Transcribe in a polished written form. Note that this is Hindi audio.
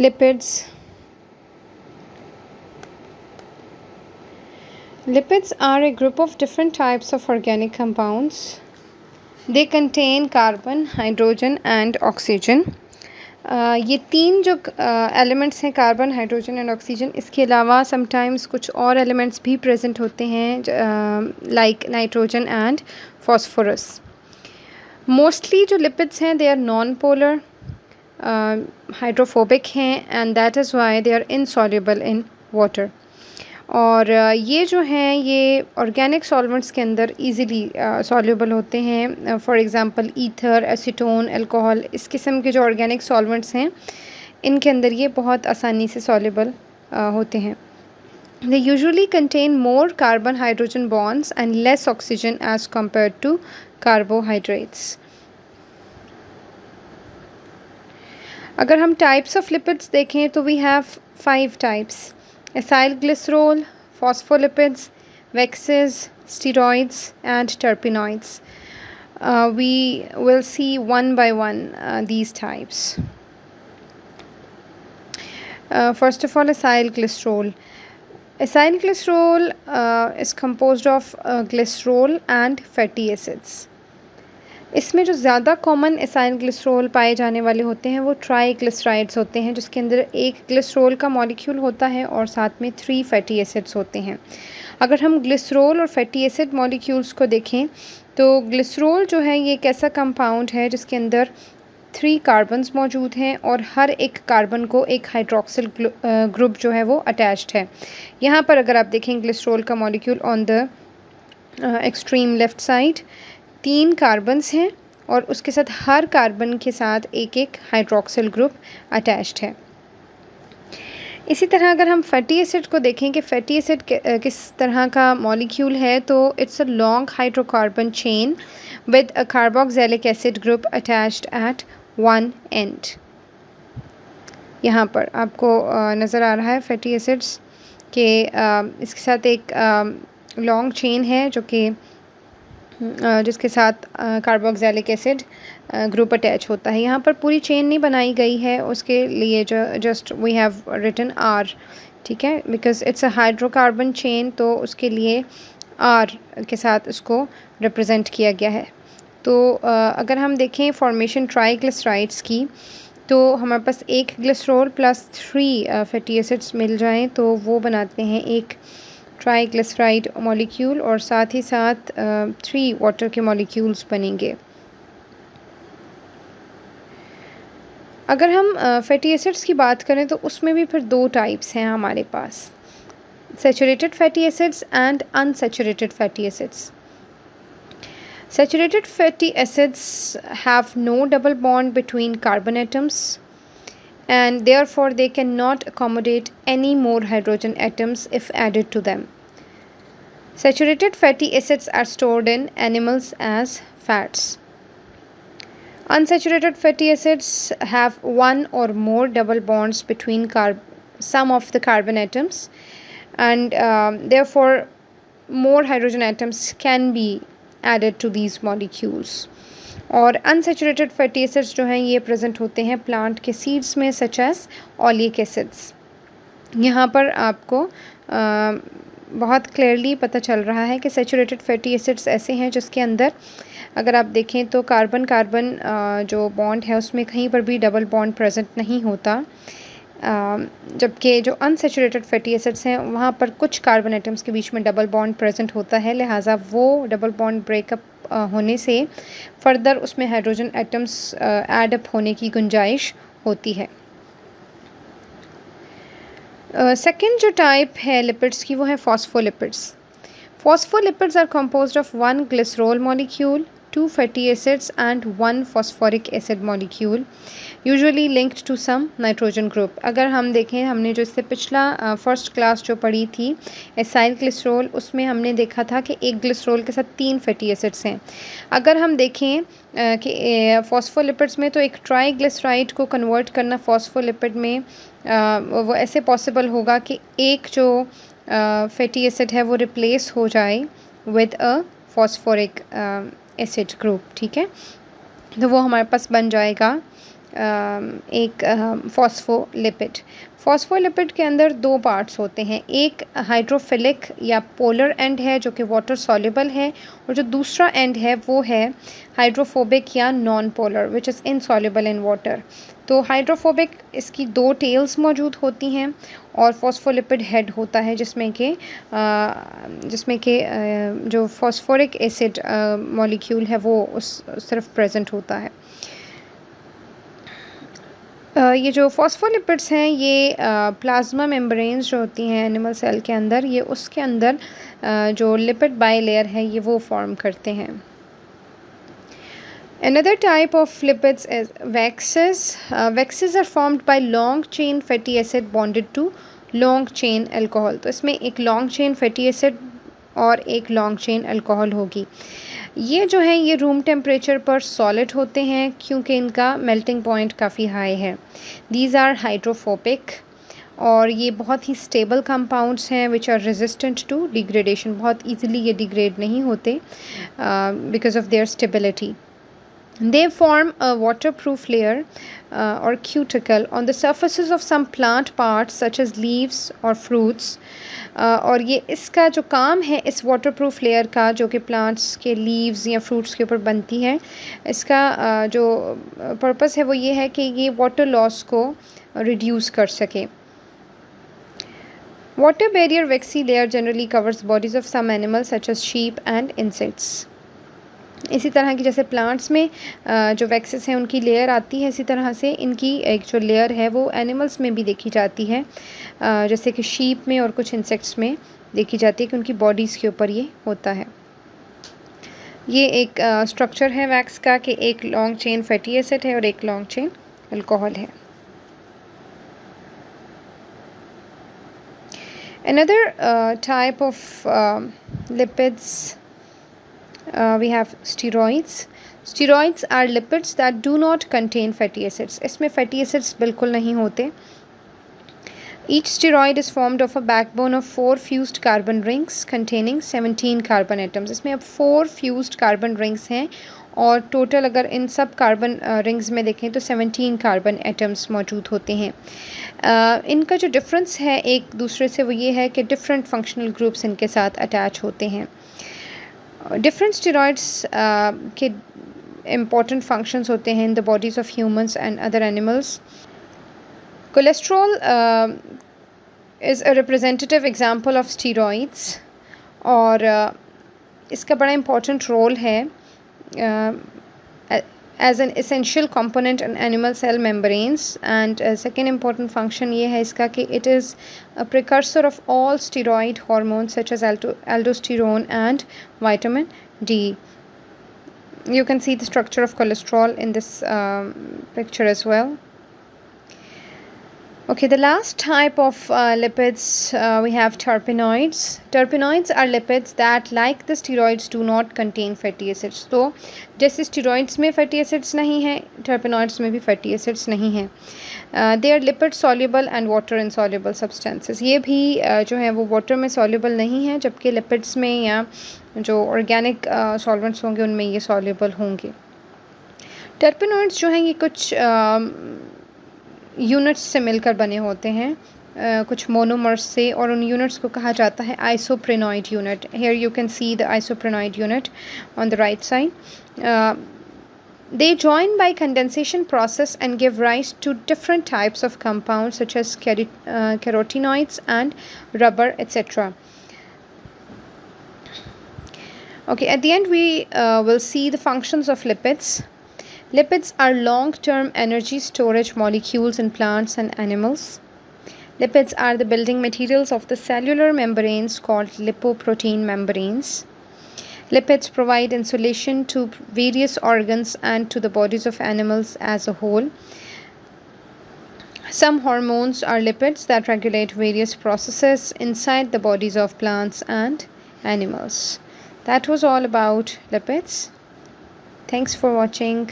Lipids. Lipids are a group of different types of organic compounds. They contain carbon, hydrogen and oxygen. ये तीन जो एलिमेंट्स हैं, कार्बन, हाइड्रोजन एंड ऑक्सीजन, इसके अलावा समटाइम्स कुछ और एलिमेंट्स भी प्रेजेंट होते हैं like nitrogen and phosphorus. Mostly जो लिपिड्स हैं they are non polar, hydrophobic हैं and that is why they are insoluble in water. और ये जो हैं ये ऑर्गेनिक सॉल्वेंट्स के अंदर इजीली सॉल्युबल होते हैं. For example ether, acetone, alcohol, इस किस्म के जो ऑर्गेनिक सॉल्वेंट्स हैं इनके अंदर ये बहुत आसानी से सॉल्युबल होते हैं. They usually contain more carbon hydrogen bonds and less oxygen as compared to carbohydrates. अगर हम types of lipids देखें तो we have 5 types: acylglycerol, phospholipids, waxes, steroids and terpenoids. We will see one by one these types. First of all, acylglycerol. Acylglycerol is composed of glycerol and fatty acids. इसमें जो ज़्यादा कॉमन एसाइलग्लिसरॉल पाए जाने वाले होते हैं वो ट्राईग्लिसराइड्स होते हैं, जिसके अंदर एक ग्लिसरॉल का मॉलिक्यूल होता है और साथ में 3 फैटी एसिड्स होते हैं. अगर हम ग्लिसरॉल और फैटी एसिड मॉलिक्यूल्स को देखें तो ग्लिसरॉल जो है ये एक ऐसा कंपाउंड है जिसके अंदर 3 कार्बन्स मौजूद हैं और हर एक कार्बन को एक हाइड्रोक्सिल ग्रुप जो है वो अटैच्ड है. यहाँ पर अगर आप देखें ग्लिसरॉल का molecule on the extreme left side 3 carbons हैं और उसके साथ हर कार्बन के साथ एक एक हाइड्रोक्सिल ग्रुप अटैच्ड है. इसी तरह अगर हम फैटी एसिड को देखें कि फैटी एसिड किस तरह का मॉलिक्यूल है तो it's a long hydrocarbon chain with a carboxylic acid group attached at one end. यहाँ पर आपको नज़र आ रहा है फैटी एसिड्स के इसके साथ एक लॉन्ग चेन है जो कि जिसके साथ कार्बोक्सिलिक एसिड ग्रुप अटैच होता है. यहाँ पर पूरी चेन नहीं बनाई गई है, उसके लिए just we have written R, ठीक है, because it's a hydrocarbon chain तो उसके लिए आर के साथ इसको रिप्रेजेंट किया गया है. तो अगर हम देखें फॉर्मेशन ट्राईग्लिसराइड्स की तो हमारे पास एक ग्लिसरॉल प्लस 3 फैटी एसिड्स मिल जाएं तो वो बनाते हैं एक ट्राईग्लिसराइड मॉलिक्यूल और साथ ही साथ 3 वाटर के मॉलिक्यूल्स बनेंगे. अगर हम फैटी एसिड्स की बात करें तो उसमें भी फिर 2 टाइप्स हैं हमारे पास: saturated fatty acids and unsaturated fatty acids. Saturated fatty acids have no double bond between carbon atoms and therefore they cannot accommodate any more hydrogen atoms if added to them. Saturated fatty acids are stored in animals as fats. Unsaturated fatty acids have one or more double bonds between some of the carbon atoms and therefore more hydrogen atoms can be added to these molecules. और unsaturated fatty acids जो हैं ये प्रेजेंट होते हैं प्लांट के सीड्स में सच एज ओलिक एसिड्स. यहाँ पर आपको बहुत क्लियरली पता चल रहा है कि सैचुरेटेड फैटी एसिड्स ऐसे हैं जिसके अंदर अगर आप देखें तो कार्बन कार्बन जो बॉन्ड है उसमें कहीं पर भी डबल बॉन्ड प्रेजेंट नहीं होता, जबकि जो अनसैचुरेटेड फैटी एसिड्स हैं वहाँ पर कुछ कार्बन एटम्स के बीच में डबल बॉन्ड प्रेजेंट होता है, लिहाजा वो डबल बॉन्ड ब्रेकअप होने से फर्दर उसमें हाइड्रोजन एटम्स ऐड अप होने की गुंजाइश होती है. सेकेंड जो टाइप है लिपिड्स की वो है phospholipids. Phospholipids are composed of 1 glycerol molecule, 2 fatty acids and 1 phosphoric acid molecule usually linked to some nitrogen group. अगर हम देखें हमने जो इससे पिछला फर्स्ट क्लास जो पढ़ी थी एसाइल ग्लिसरॉल, उसमें हमने देखा था कि एक ग्लिसरॉल के साथ 3 फैटी एसिड्स हैं. अगर हम देखें कि फॉस्फोलिपिड्स में तो एक ट्राईग्लिसराइड को कन्वर्ट करना फॉस्फोलिपिड में वो ऐसे पॉसिबल होगा कि एक जो फैटी एसिड है वो रिप्लेस हो जाए with a phosphoric acid group, ठीक है, तो वो हमारे पास बन जाएगा एक फॉस्फोलिपिड। फॉस्फोलिपिड के अंदर दो पार्ट्स होते हैं, एक हाइड्रोफिलिक या पोलर एंड है जो कि वाटर सॉल्युबल है, और जो दूसरा एंड है वो है हाइड्रोफोबिक या non polar which is insoluble in water. तो हाइड्रोफोबिक इसकी दो टेल्स मौजूद होती हैं और फॉस्फोलिपिड हेड होता है जिसमें कि जो फॉस्फोरिक एसिड मॉलिक्यूल है वो उस सिर्फ प्रेजेंट होता है। ये जो फॉस्फोलिपिड्स हैं ये प्लाज्मा मेम्ब्रेन्स जो होती हैं एनिमल सेल के अंदर, ये उसके अंदर जो लिपिड बाइलेयर है ये वो फॉर्म करते हैं। Another type of lipids is waxes. Waxes are formed by long chain fatty acid bonded to long chain alcohol. तो इसमें एक long chain fatty acid और एक long chain alcohol होगी। ये जो है ये रूम टेम्परेचर पर सॉलिड होते हैं क्योंकि इनका मेल्टिंग पॉइंट काफ़ी हाई है। These are hydrophobic और ये बहुत ही स्टेबल कंपाउंड्स हैं which are resistant to degradation. बहुत ईजिली ये डिग्रेड नहीं होते because of their stability. They form a waterproof layer or cuticle on the surfaces of some plant parts such as leaves or fruits. और ये इसका जो काम है इस waterproof layer का जो कि plants के leaves या fruits के ऊपर बनती है, इसका जो purpose है वो ये है कि ये water loss को reduce कर सके। Water barrier waxy layer generally covers bodies of some animals such as sheep and insects. इसी तरह की जैसे प्लांट्स में जो वैक्सेस हैं उनकी लेयर आती है, इसी तरह से इनकी एक जो लेयर है वो एनिमल्स में भी देखी जाती है, जैसे कि शीप में और कुछ इंसेक्ट्स में देखी जाती है कि उनकी बॉडीज़ के ऊपर ये होता है। ये एक स्ट्रक्चर है वैक्स का कि एक लॉन्ग चेन फैटी एसिड है और एक लॉन्ग चेन अल्कोहल है। Another type of lipids we have steroids. Steroids are lipids that do not contain fatty acids. इसमें fatty acids बिल्कुल नहीं होते। Each steroid is formed of a backbone of 4 fused carbon rings containing 17 carbon atoms. इसमें अब 4 fused carbon rings हैं और टोटल अगर इन सब कार्बन रिंग्स में देखें तो 17 कार्बन एटम्स मौजूद होते हैं। इनका जो डिफरेंस है एक दूसरे से वो ये है कि डिफरेंट फंक्शनल ग्रुप्स इनके साथ अटैच होते हैं। डिफरेंट स्टेरॉइड्स के इम्पॉर्टेंट फंक्शंस होते हैं in the bodies of humans and other animals. Cholesterol is a representative example of steroids और इसका बड़ा इम्पॉर्टेंट रोल है as an essential component in animal cell membranes, and second important function ये है इसका कि it is a precursor of all steroid hormones such as aldosterone and vitamin D. You can see the structure of cholesterol in this picture as well. Okay, the last type of lipids we have terpenoids. Terpenoids are lipids that, like the steroids, do not contain fatty acids. तो जैसे steroids में fatty acids नहीं हैं, terpenoids में भी fatty acids नहीं हैं. They are lipid soluble and water insoluble substances. ये भी जो है वो water में soluble नहीं है, जबकि lipids में या जो organic solvents होंगे उनमें ये soluble होंगे. Terpenoids जो हैं ये कुछ यूनिट्स से मिलकर बने होते हैं, कुछ मोनोमर्स से, और उन यूनिट्स को कहा जाता है isoprenoid unit. Here you can see the isoprenoid unit on the right side. They join by condensation process and give rise to different types of compounds such as carotenoids and rubber, etc. Okay, at the end we will see the functions of lipids. Lipids are long-term energy storage molecules in plants and animals. Lipids are the building materials of the cellular membranes called lipoprotein membranes. Lipids provide insulation to various organs and to the bodies of animals as a whole. Some hormones are lipids that regulate various processes inside the bodies of plants and animals. That was all about lipids. Thanks for watching.